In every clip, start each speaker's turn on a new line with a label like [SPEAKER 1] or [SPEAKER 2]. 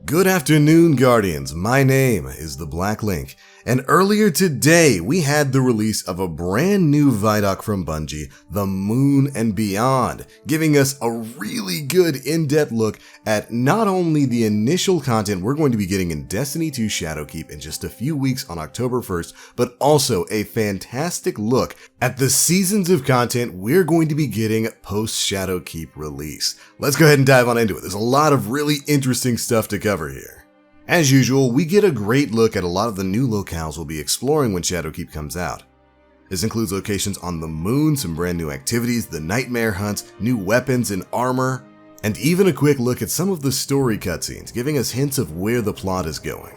[SPEAKER 1] Good afternoon, Guardians. My name is the Black Link, and earlier today we had the release of a brand new Vidoc from Bungie, The Moon and Beyond, giving us a really good in-depth look at not only the initial content we're going to be getting in Destiny 2 Shadowkeep in just a few weeks on October 1st, but also a fantastic look at the seasons of content we're going to be getting post-Shadowkeep release. Let's go ahead and dive on into it. There's a lot of really interesting stuff to cover here. As usual, we get a great look at a lot of the new locales we'll be exploring when Shadowkeep comes out. This includes locations on the moon, some brand new activities, the nightmare hunts, new weapons and armor, and even a quick look at some of the story cutscenes, giving us hints of where the plot is going.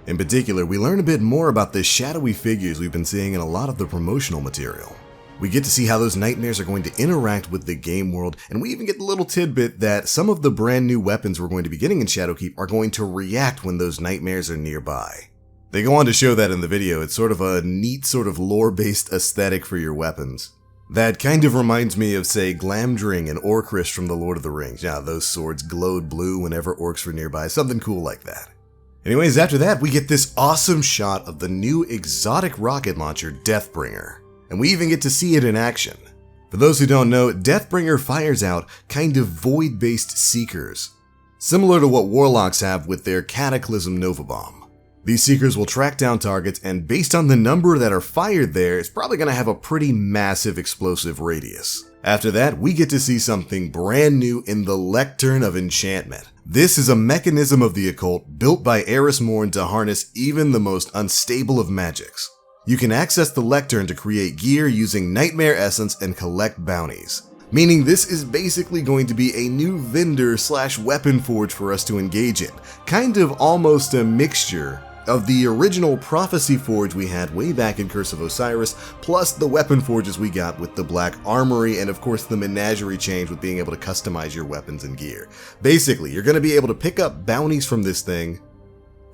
[SPEAKER 1] In particular, we learn a bit more about the shadowy figures we've been seeing in a lot of the promotional material. We get to see how those nightmares are going to interact with the game world, and we even get the little tidbit that some of the brand new weapons we're going to be getting in Shadowkeep are going to react when those nightmares are nearby. They go on to show that in the video. It's sort of a neat sort of lore-based aesthetic for your weapons. That kind of reminds me of, say, Glamdring and Orcrist from the Lord of the Rings. Yeah, those swords glowed blue whenever orcs were nearby, something cool like that. Anyways, after that, we get this awesome shot of the new exotic rocket launcher, Deathbringer. And we even get to see it in action. For those who don't know, Deathbringer fires out kind of void-based seekers, similar to what warlocks have with their Cataclysm Nova Bomb. These seekers will track down targets, and based on the number that are fired there, it's probably going to have a pretty massive explosive radius. After that, we get to see something brand new in the Lectern of Enchantment. This is a mechanism of the occult built by Eris Morn to harness even the most unstable of magics. You can access the Lectern to create gear using Nightmare Essence and collect bounties. Meaning this is basically going to be a new vendor / weapon forge for us to engage in. Kind of almost a mixture of the original Prophecy Forge we had way back in Curse of Osiris, plus the weapon forges we got with the Black Armory, and of course the Menagerie change with being able to customize your weapons and gear. Basically, you're going to be able to pick up bounties from this thing,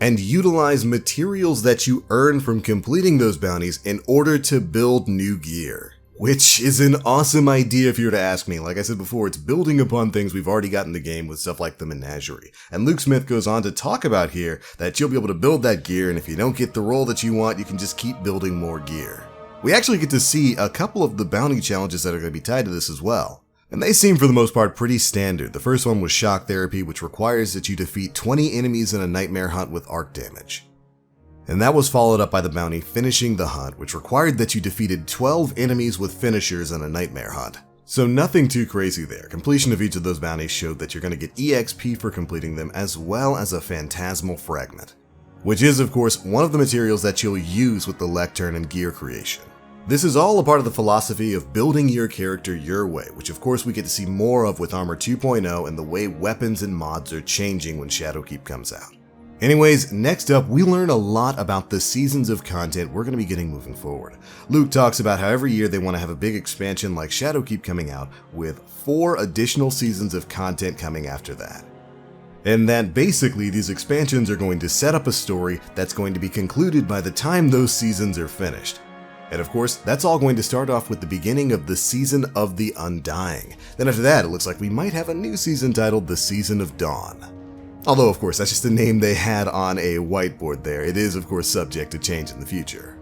[SPEAKER 1] and utilize materials that you earn from completing those bounties in order to build new gear. Which is an awesome idea if you were to ask me. Like I said before, it's building upon things we've already got in the game with stuff like the Menagerie. And Luke Smith goes on to talk about here that you'll be able to build that gear, and if you don't get the role that you want, you can just keep building more gear. We actually get to see a couple of the bounty challenges that are going to be tied to this as well. And they seem for the most part pretty standard. The first one was Shock Therapy, which requires that you defeat 20 enemies in a nightmare hunt with arc damage. And that was followed up by the bounty Finishing the Hunt, which required that you defeated 12 enemies with finishers in a nightmare hunt. So nothing too crazy there. Completion of each of those bounties showed that you're going to get EXP for completing them, as well as a Phantasmal Fragment, which is of course one of the materials that you'll use with the Lectern and gear creation. This is all a part of the philosophy of building your character your way, which of course we get to see more of with Armor 2.0 and the way weapons and mods are changing when Shadowkeep comes out. Anyways, next up, we learn a lot about the seasons of content we're going to be getting moving forward. Luke talks about how every year they want to have a big expansion like Shadowkeep coming out, with 4 additional seasons of content coming after that. And that basically these expansions are going to set up a story that's going to be concluded by the time those seasons are finished. And of course, that's all going to start off with the beginning of the Season of the Undying. Then after that, it looks like we might have a new season titled The Season of Dawn. Although, of course, that's just a name they had on a whiteboard there. It is, of course, subject to change in the future.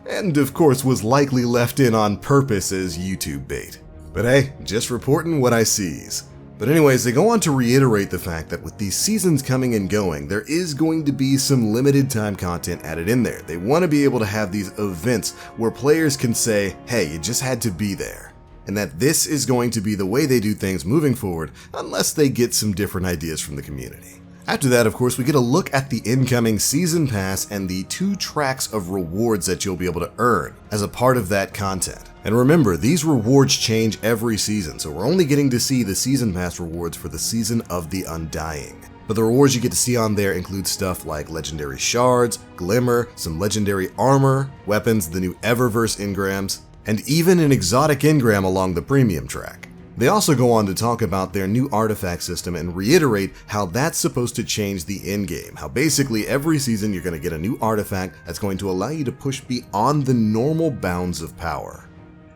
[SPEAKER 1] And, of course, was likely left in on purpose as YouTube bait. But hey, just reporting what I sees. But anyways, they go on to reiterate the fact that with these seasons coming and going, there is going to be some limited time content added in there. They want to be able to have these events where players can say, hey, you just had to be there. And that this is going to be the way they do things moving forward, unless they get some different ideas from the community. After that, of course, we get a look at the incoming Season Pass and the 2 tracks of rewards that you'll be able to earn as a part of that content. And remember, these rewards change every season, so we're only getting to see the Season Pass rewards for the Season of the Undying. But the rewards you get to see on there include stuff like legendary shards, glimmer, some legendary armor, weapons, the new Eververse engrams, and even an exotic engram along the premium track. They also go on to talk about their new artifact system and reiterate how that's supposed to change the endgame, how basically every season you're going to get a new artifact that's going to allow you to push beyond the normal bounds of power.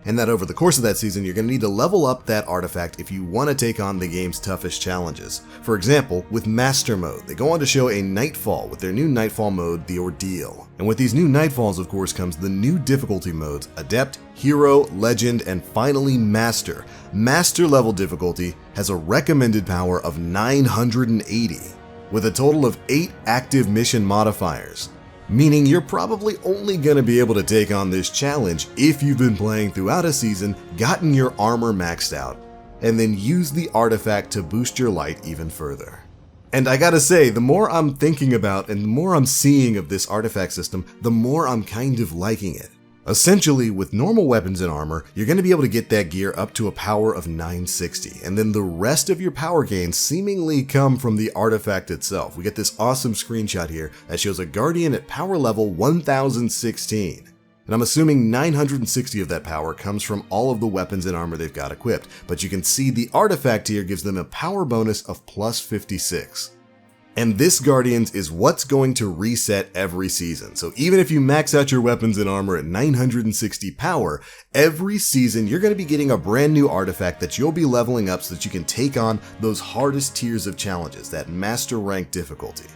[SPEAKER 1] and that over the course of that season, you're going to need to level up that artifact if you want to take on the game's toughest challenges. For example, with Master Mode, they go on to show a Nightfall with their new Nightfall mode, the Ordeal. And with these new Nightfalls, of course, comes the new difficulty modes, Adept, Hero, Legend, and finally Master. Master level difficulty has a recommended power of 980, with a total of 8 active mission modifiers. Meaning you're probably only going to be able to take on this challenge if you've been playing throughout a season, gotten your armor maxed out, and then used the artifact to boost your light even further. And I gotta say, the more I'm thinking about and the more I'm seeing of this artifact system, the more I'm kind of liking it. Essentially, with normal weapons and armor, you're going to be able to get that gear up to a power of 960, and then the rest of your power gains seemingly come from the artifact itself. We get this awesome screenshot here that shows a Guardian at power level 1016. And I'm assuming 960 of that power comes from all of the weapons and armor they've got equipped, but you can see the artifact here gives them a power bonus of plus 56. And this Guardians is what's going to reset every season. So even if you max out your weapons and armor at 960 power, every season you're going to be getting a brand new artifact that you'll be leveling up so that you can take on those hardest tiers of challenges, that master rank difficulty.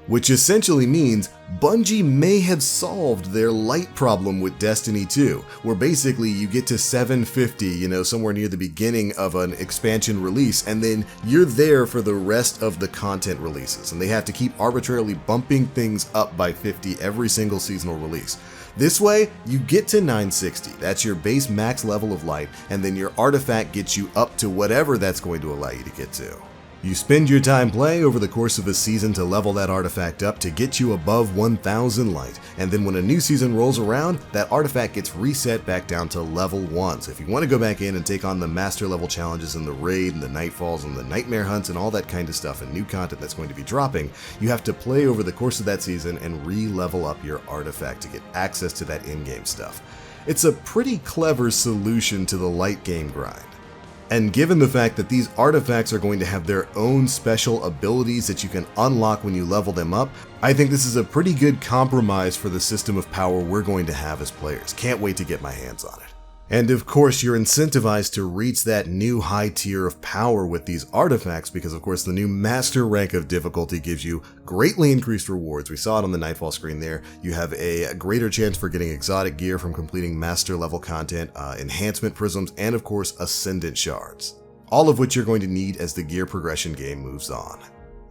[SPEAKER 1] Which essentially means Bungie may have solved their light problem with Destiny 2, where basically you get to 750, somewhere near the beginning of an expansion release, and then you're there for the rest of the content releases, and they have to keep arbitrarily bumping things up by 50 every single seasonal release. This way, you get to 960, that's your base max level of light, and then your artifact gets you up to whatever that's going to allow you to get to. You spend your time playing over the course of a season to level that artifact up to get you above 1000 light, and then when a new season rolls around, that artifact gets reset back down to level 1. So if you want to go back in and take on the master level challenges and the raid and the nightfalls and the nightmare hunts and all that kind of stuff and new content that's going to be dropping, you have to play over the course of that season and re-level up your artifact to get access to that in-game stuff. It's a pretty clever solution to the light game grind. And given the fact that these artifacts are going to have their own special abilities that you can unlock when you level them up, I think this is a pretty good compromise for the system of power we're going to have as players. Can't wait to get my hands on it. And of course, you're incentivized to reach that new high tier of power with these artifacts because of course the new master rank of difficulty gives you greatly increased rewards. We saw it on the Nightfall screen there. You have a greater chance for getting exotic gear from completing master level content, enhancement prisms, and of course ascendant shards. All of which you're going to need as the gear progression game moves on.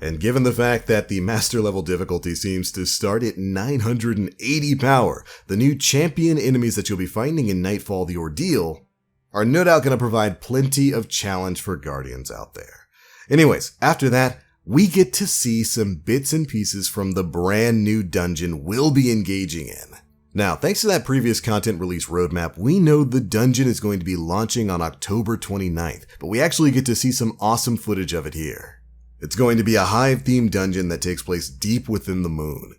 [SPEAKER 1] And given the fact that the master level difficulty seems to start at 980 power, the new champion enemies that you'll be finding in Nightfall the Ordeal are no doubt going to provide plenty of challenge for Guardians out there. Anyways, after that, we get to see some bits and pieces from the brand new dungeon we'll be engaging in. Now, thanks to that previous content release roadmap, we know the dungeon is going to be launching on October 29th, but we actually get to see some awesome footage of it here. It's going to be a hive-themed dungeon that takes place deep within the moon.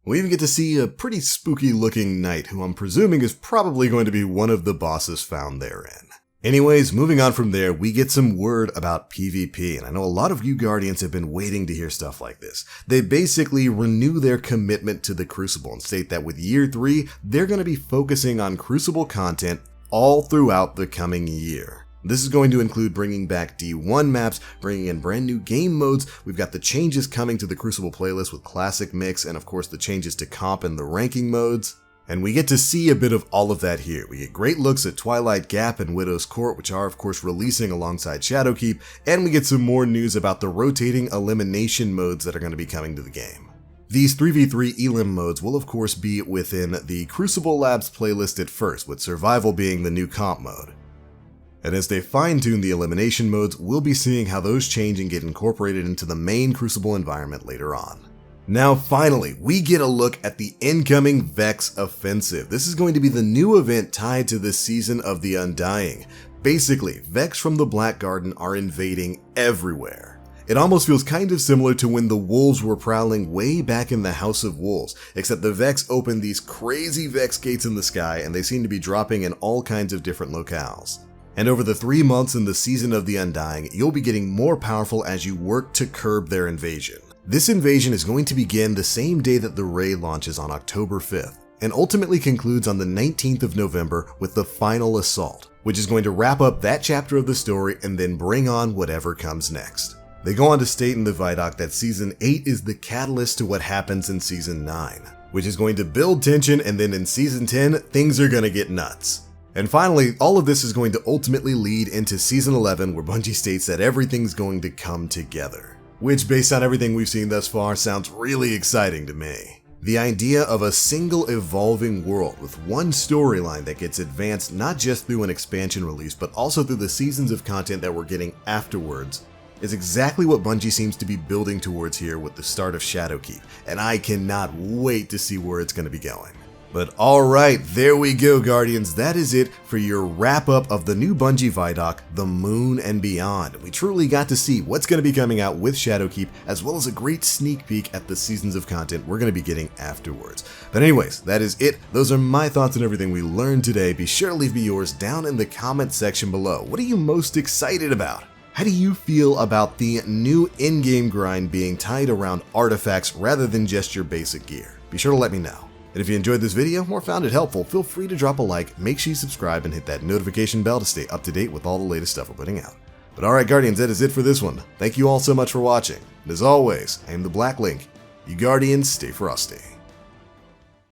[SPEAKER 1] We even get to see a pretty spooky-looking knight who I'm presuming is probably going to be one of the bosses found therein. Anyways, moving on from there, we get some word about PvP, and I know a lot of you Guardians have been waiting to hear stuff like this. They basically renew their commitment to the Crucible and state that with Year 3, they're going to be focusing on Crucible content all throughout the coming year. This is going to include bringing back D1 maps, bringing in brand new game modes. We've got the changes coming to the Crucible playlist with Classic Mix, and of course the changes to comp and the ranking modes. And we get to see a bit of all of that here. We get great looks at Twilight Gap and Widow's Court, which are of course releasing alongside Shadowkeep, and we get some more news about the rotating elimination modes that are going to be coming to the game. These 3v3 elim modes will of course be within the Crucible Labs playlist at first, with Survival being the new comp mode. And as they fine-tune the elimination modes, we'll be seeing how those change and get incorporated into the main Crucible environment later on. Now finally, we get a look at the incoming Vex Offensive. This is going to be the new event tied to this season of the Undying. Basically, Vex from the Black Garden are invading everywhere. It almost feels kind of similar to when the Wolves were prowling way back in the House of Wolves, except the Vex opened these crazy Vex gates in the sky and they seem to be dropping in all kinds of different locales. And over the 3 months in the Season of the Undying, you'll be getting more powerful as you work to curb their invasion. This invasion is going to begin the same day that the raid launches on October 5th. and ultimately concludes on the 19th of November with the final assault, which is going to wrap up that chapter of the story and then bring on whatever comes next. They go on to state in the Vidoc that Season 8 is the catalyst to what happens in Season 9, which is going to build tension, and then in Season 10, things are going to get nuts. And finally, all of this is going to ultimately lead into Season 11, where Bungie states that everything's going to come together, which, based on everything we've seen thus far, sounds really exciting to me. The idea of a single evolving world with one storyline that gets advanced not just through an expansion release, but also through the seasons of content that we're getting afterwards, is exactly what Bungie seems to be building towards here with the start of Shadowkeep, and I cannot wait to see where it's going to be going. But alright, there we go, Guardians. That is it for your wrap-up of the new Bungie Vidoc, The Moon and Beyond. We truly got to see what's going to be coming out with Shadowkeep, as well as a great sneak peek at the seasons of content we're going to be getting afterwards. But anyways, that is it. Those are my thoughts on everything we learned today. Be sure to leave me yours down in the comment section below. What are you most excited about? How do you feel about the new in-game grind being tied around artifacts rather than just your basic gear? Be sure to let me know. And if you enjoyed this video or found it helpful, feel free to drop a like, make sure you subscribe, and hit that notification bell to stay up to date with all the latest stuff we're putting out. But alright, Guardians, that is it for this one. Thank you all so much for watching. And as always, I am the Black Link. You Guardians, stay frosty.